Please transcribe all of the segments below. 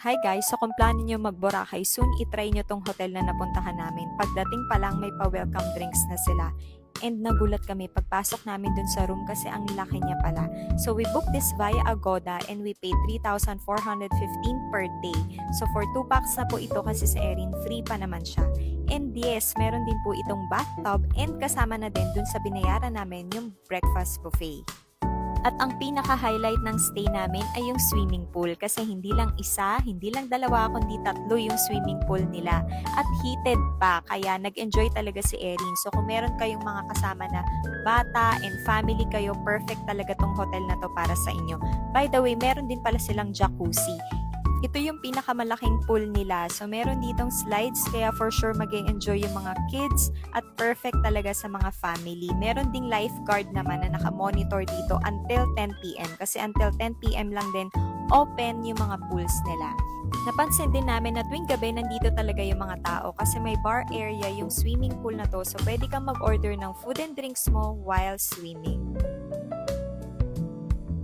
Hi guys, so kung plano nyo mag-Boracay, soon itry nyo tong hotel na napuntahan namin. Pagdating pa lang may pa-welcome drinks na sila. And nagulat kami pagpasok namin dun sa room kasi ang laki niya pala. So we booked this via Agoda and we paid 3,415 per day. So for 2 packs na po ito kasi sa Erin, free pa naman siya. And yes, meron din po itong bathtub and kasama na din dun sa binayaran namin yung breakfast buffet. At ang pinaka-highlight ng stay namin ay yung swimming pool kasi hindi lang isa, hindi lang dalawa, kundi tatlo yung swimming pool nila. At heated pa, kaya nag-enjoy talaga si Erin. So kung meron kayong mga kasama na bata and family kayo, perfect talaga tong hotel na to para sa inyo. By the way, meron din pala silang jacuzzi. Ito yung pinakamalaking pool nila. So, meron ditong slides kaya for sure mag-enjoy yung mga kids at perfect talaga sa mga family. Meron ding lifeguard naman na naka-monitor dito until 10 p.m. Kasi until 10 p.m. lang din open yung mga pools nila. Napansin din namin na tuwing gabi nandito talaga yung mga tao kasi may bar area yung swimming pool na to. So, pwede kang mag-order ng food and drinks mo while swimming.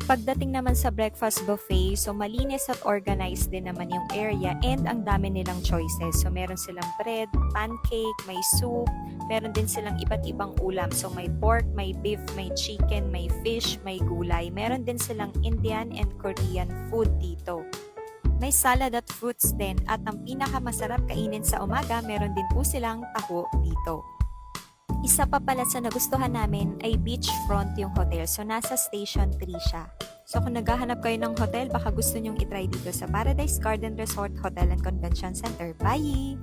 Pagdating naman sa breakfast buffet, so malinis at organized din naman yung area and ang dami nilang choices. So meron silang bread, pancake, may soup, meron din silang iba't ibang ulam. So may pork, may beef, may chicken, may fish, may gulay. Meron din silang Indian and Korean food dito. May salad at fruits din at ang pinakamasarap kainin sa umaga, meron din po silang taho dito. Isa pa pala sa nagustuhan namin ay beachfront yung hotel. So, nasa Station 3 siya. So, kung naghahanap kayo ng hotel, baka gusto nyong itry dito sa Paradise Garden Resort Hotel and Convention Center. Bye!